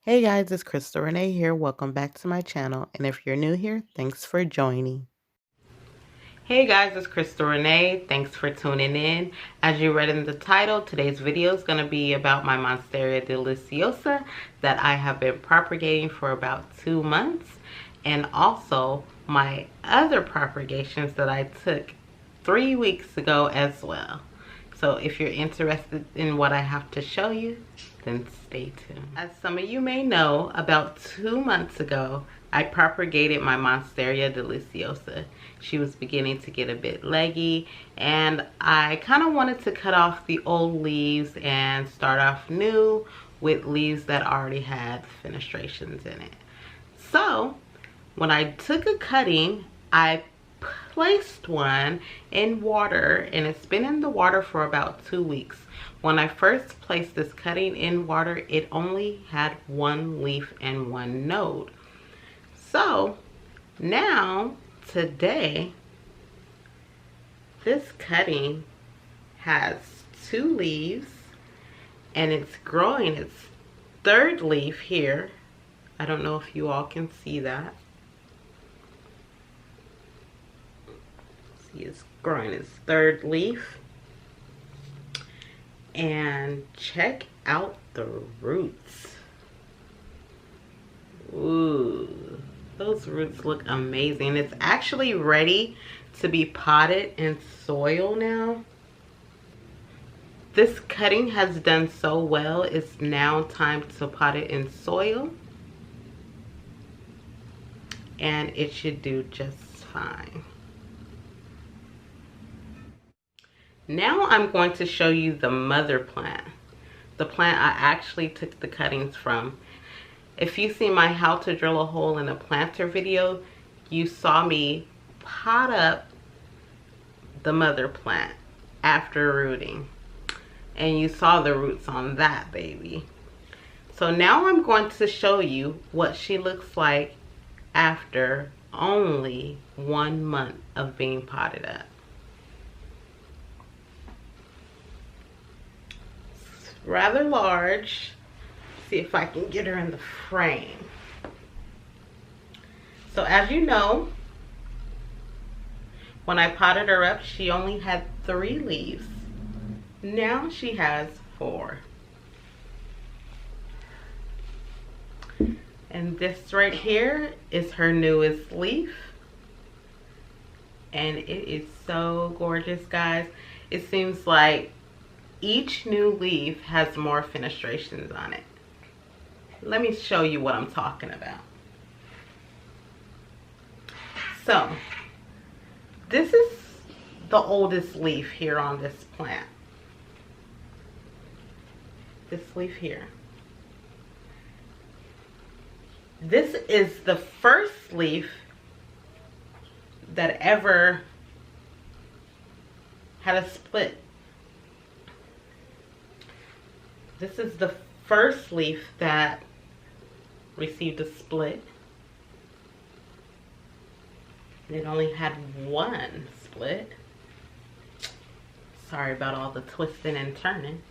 Hey guys, it's CrystalRenèe here. Welcome back to my channel. And if you're new here, thanks for joining. Hey guys, it's CrystalRenèe. Thanks for tuning in. As you read in the title, today's video is going to be about my Monstera Deliciosa that I have been propagating for about 2 months. And also my other propagations that I took 3 weeks ago as well. So if you're interested in what I have to show you, then stay tuned. As some of you may know, about 2 months ago, I propagated my Monstera Deliciosa. She was beginning to get a bit leggy, and I kind of wanted to cut off the old leaves and start off new with leaves that already had fenestrations in it. So when I took a cutting, I placed one in water, and it's been in the water for about 2 weeks. When I first placed this cutting in water, it only had 1 leaf and 1 node. So now today this cutting has 2 leaves and it's growing its 3rd leaf here. I don't know if you all can see that. Is growing its 3rd leaf, and check out the roots. Ooh, those roots look amazing. It's actually ready to be potted in soil now. This cutting has done so well, it's now time to pot it in soil, and it should do just fine. Now I'm going to show you the mother plant, the plant I actually took the cuttings from. If you see my how to drill a hole in a planter video, you saw me pot up the mother plant after rooting, and you saw the roots on that baby. So now I'm going to show you what she looks like after only 1 month of being potted up. Rather large. See if I can get her in the frame. So as you know, when I potted her up, she only had 3 leaves. Now she has 4. And this right here is her newest leaf. And it is so gorgeous, guys. It seems like each new leaf has more fenestrations on it. Let me show you what I'm talking about. So, this is the oldest leaf here on this plant. This leaf here. This is the first leaf that ever had a split. This is the first leaf that received a split. It only had 1 split. Sorry about all the twisting and turning.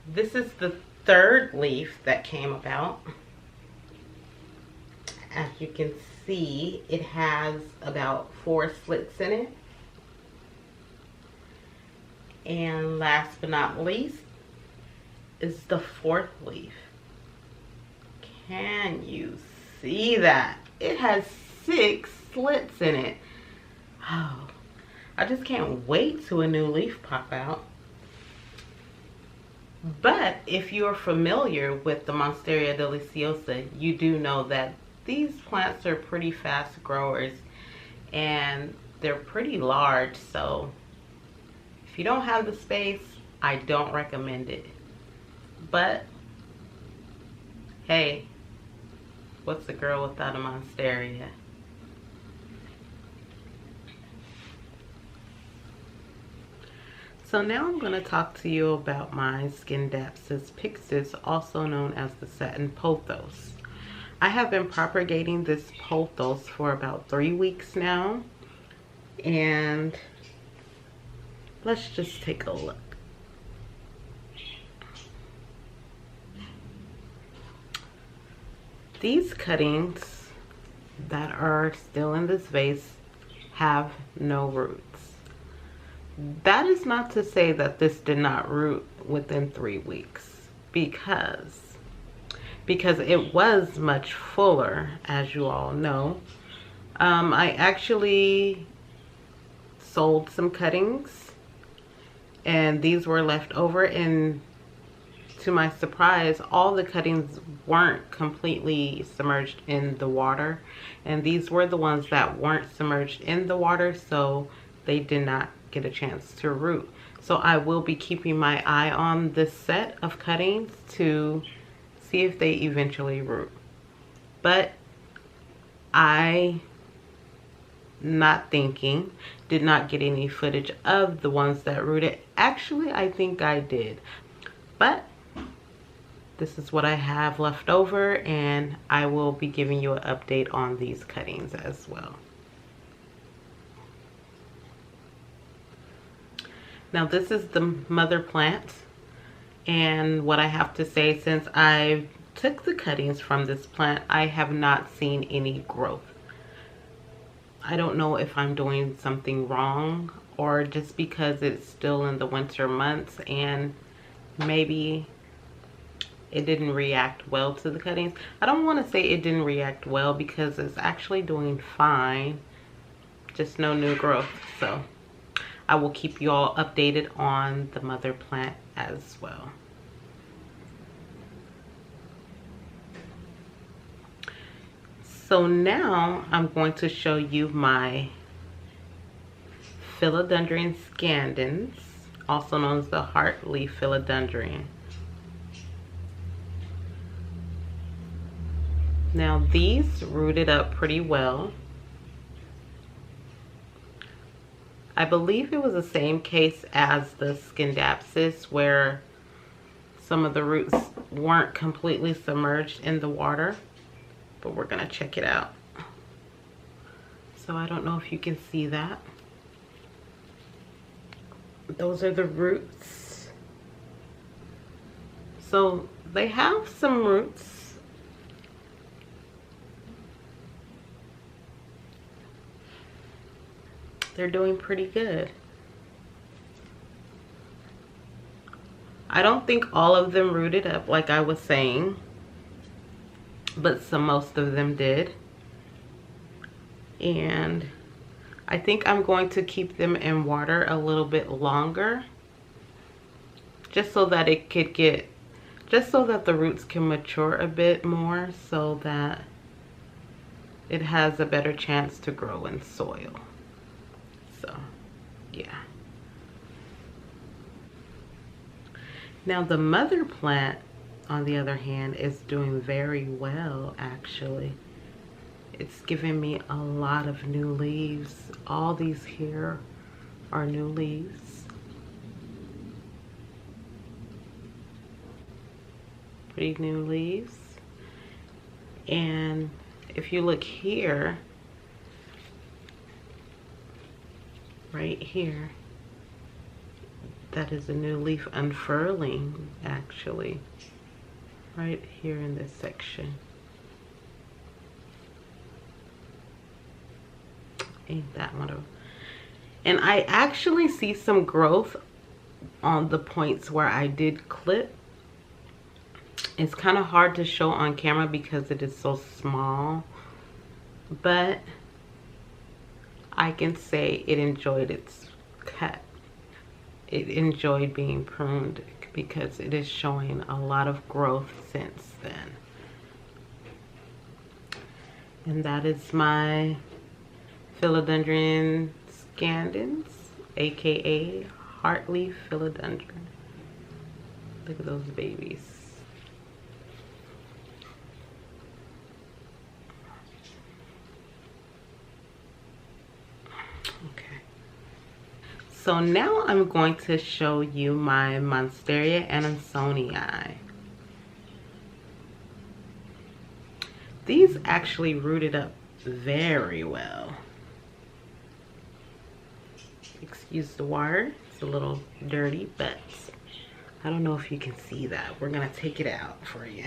This is the 3rd leaf that came about. As you can see, it has about 4 slits in it. And last but not least is the 4th leaf. Can you see that? It has 6 slits in it. Oh, I just can't wait till a new leaf pop out. But if you're familiar with the Monstera Deliciosa, you do know that these plants are pretty fast growers and they're pretty large. So if you don't have the space, I don't recommend it. But hey, what's a girl without a Monstera? So now I'm going to talk to you about my Scindapsus pixis, also known as the satin pothos. I have been propagating this pothos for about 3 weeks now, and let's just take a look. These cuttings that are still in this vase have no roots. That is not to say that this did not root within 3 weeks, because it was much fuller, as you all know. I actually sold some cuttings, and these were left over, and to my surprise, all the cuttings weren't completely submerged in the water, and these were the ones that weren't submerged in the water, so they did not get a chance to root. So I will be keeping my eye on this set of cuttings to see if they eventually root. But I, not thinking, did not get any footage of the ones that rooted. Actually, I think I did, but this is what I have left over, and I will be giving you an update on these cuttings as well. Now this is the mother plant, and what I have to say, since I took the cuttings from this plant, I have not seen any growth. I don't know if I'm doing something wrong, or just because it's still in the winter months and maybe it didn't react well to the cuttings. I don't want to say it didn't react well, because it's actually doing fine, just no new growth. So I will keep you all updated on the mother plant as well. So now I'm going to show you my philodendron scandens, also known as the heartleaf philodendron. Now these rooted up pretty well. I believe it was the same case as the scindapsus, where some of the roots weren't completely submerged in the water, but we're gonna check it out. So I don't know if you can see that. Those are the roots. So they have some roots. They're doing pretty good. I don't think all of them rooted up like I was saying, but most of them did. And I think I'm going to keep them in water a little bit longer, just so that it could get, just so that the roots can mature a bit more, so that it has a better chance to grow in soil. So, yeah. Now the mother plant, on the other hand, is doing very well, actually. It's giving me a lot of new leaves. All these here are new leaves. Pretty new leaves. And if you look here, right here, that is a new leaf unfurling, actually, right here in this section. Ain't that one? And I actually see some growth on the points where I did clip. It's kind of hard to show on camera because it is so small, but I can say it enjoyed its cut. It enjoyed being pruned because it is showing a lot of growth since then. And that is my philodendron scandens, aka heartleaf philodendron. Look at those babies. Okay. So now I'm going to show you my Monstera Deliciosa. These actually rooted up very well. Excuse the water, it's a little dirty, but I don't know if you can see that. We're gonna take it out for you.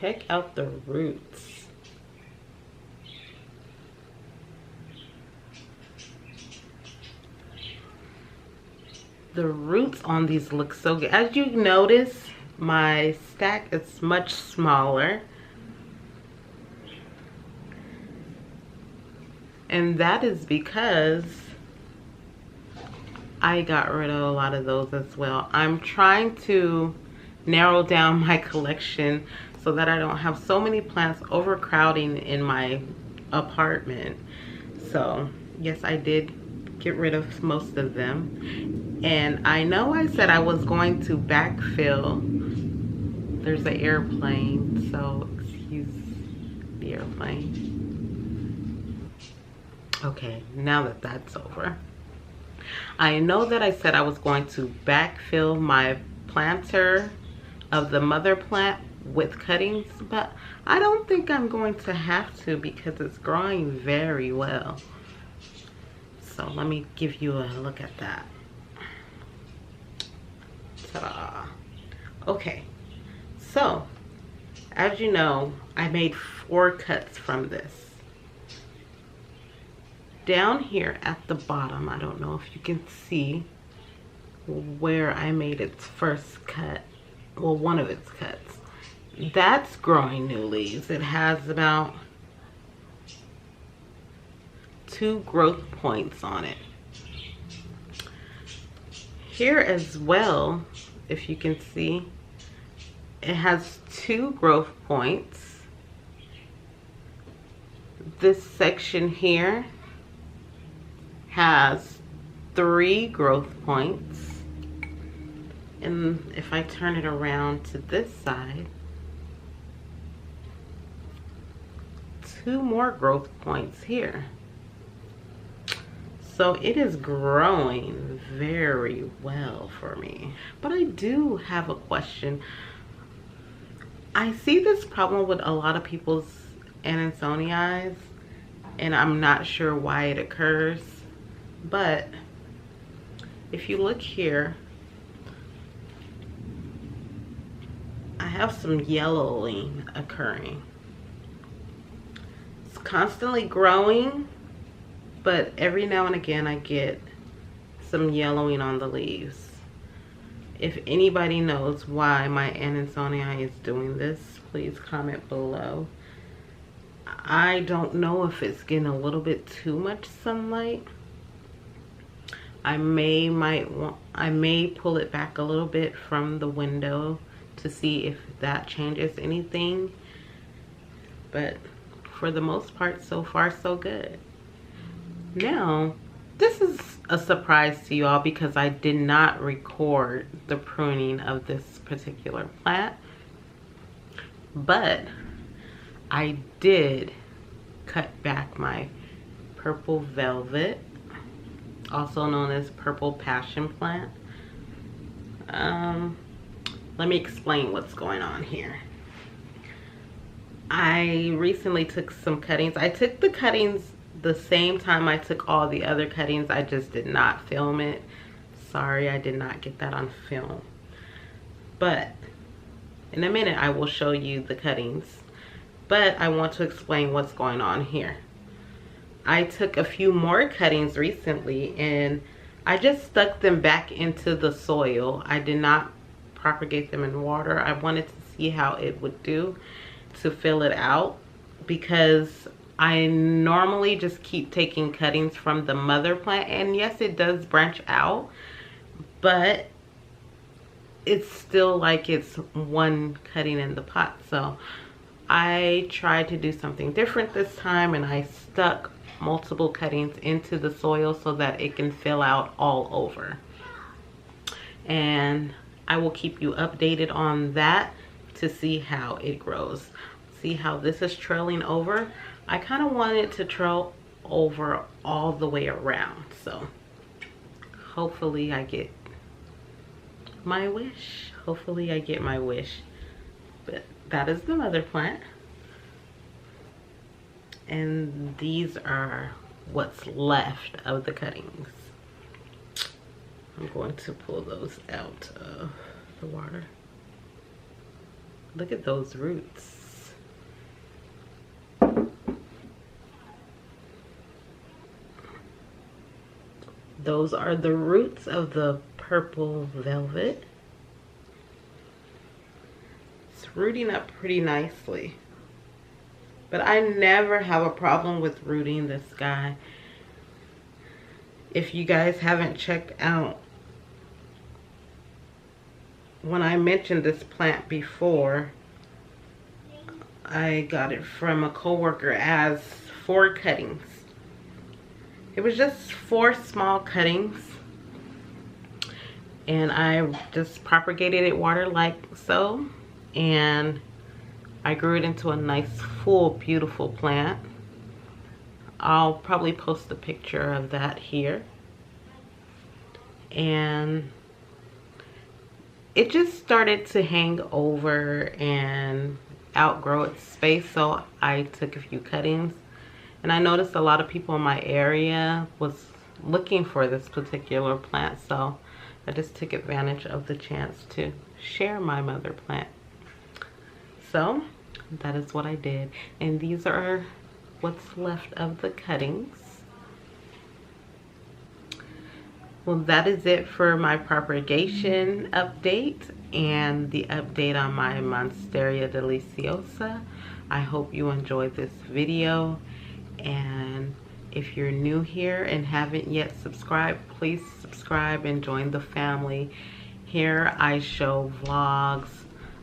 check out the roots. The roots on these look so good. As you notice, my stack is much smaller. And that is because I got rid of a lot of those as well. I'm trying to narrow down my collection so that I don't have so many plants overcrowding in my apartment. So yes, I did get rid of most of them. And I know I said I was going to backfill. There's an airplane, so excuse the airplane. Okay, now that that's over. I know that I said I was going to backfill my planter of the mother plant with cuttings, but I don't think I'm going to have to because it's growing very well. So let me give you a look at that. Ta-da. Okay, so as you know, I made 4 cuts from this. Down here at the bottom, I don't know if you can see where I made its first cut, well, one of its cuts. That's growing new leaves. It has about 2 growth points on it. Here as well, if you can see, it has 2 growth points. This section here has 3 growth points. And if I turn it around to this side, 2 more growth points here. So it is growing very well for me. But I do have a question. I see this problem with a lot of people's Anansoniis, and I'm not sure why it occurs. But if you look here, I have some yellowing occurring. It's constantly growing, but every now and again I get some yellowing on the leaves. If anybody knows why my Anansonii is doing this, please comment below. I don't know if it's getting a little bit too much sunlight. I may pull it back a little bit from the window to see if that changes anything. But for the most part, so far so good. Now, this is a surprise to you all because I did not record the pruning of this particular plant. But I did cut back my purple velvet, also known as purple passion plant. Let me explain what's going on here. I recently took some cuttings. I took the cuttings the same time I took all the other cuttings. I just did not film it. Sorry, I did not get that on film. But in a minute, I will show you the cuttings. But I want to explain what's going on here. I took a few more cuttings recently and I just stuck them back into the soil. I did not propagate them in water. I wanted to see how it would do to fill it out, because I normally just keep taking cuttings from the mother plant, and yes, it does branch out, but it's still like it's one cutting in the pot. So I tried to do something different this time, and I stuck multiple cuttings into the soil so that it can fill out all over. And I will keep you updated on that to see how it grows. See how this is trailing over? I kind of want it to trail over all the way around. So hopefully I get my wish. Hopefully I get my wish. But that is the mother plant. And these are what's left of the cuttings. I'm going to pull those out of the water. Look at those roots. Those are the roots of the purple velvet. It's rooting up pretty nicely. But I never have a problem with rooting this guy. If you guys haven't checked out when I mentioned this plant before, I got it from a coworker as 4 cuttings. It was just 4 small cuttings, and I just propagated it water like so, and I grew it into a nice full beautiful plant. I'll probably post a picture of that here. And it just started to hang over and outgrow its space, so I took a few cuttings. And I noticed a lot of people in my area was looking for this particular plant, so I just took advantage of the chance to share my mother plant. So that is what I did, and these are what's left of the cuttings. Well, that is it for my propagation update and the update on my Monstera Deliciosa. I hope you enjoyed this video, and if you're new here and haven't yet subscribed, please subscribe and join the family. Here I show vlogs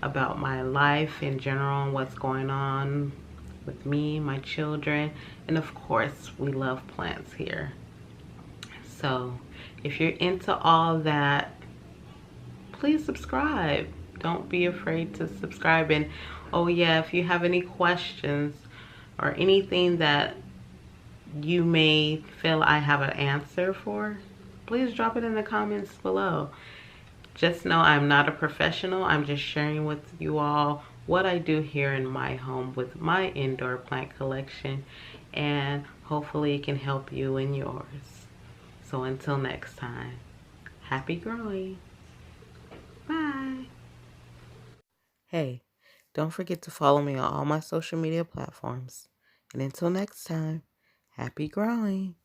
about my life in general and what's going on with me, my children, and of course we love plants here. So if you're into all that, please subscribe. Don't be afraid to subscribe. And oh yeah, if you have any questions or anything that you may feel I have an answer for, please drop it in the comments below. Just know I'm not a professional. I'm just sharing with you all what I do here in my home with my indoor plant collection, and hopefully it can help you in yours. So until next time, happy growing. Bye. Hey, don't forget to follow me on all my social media platforms. And until next time, happy growing.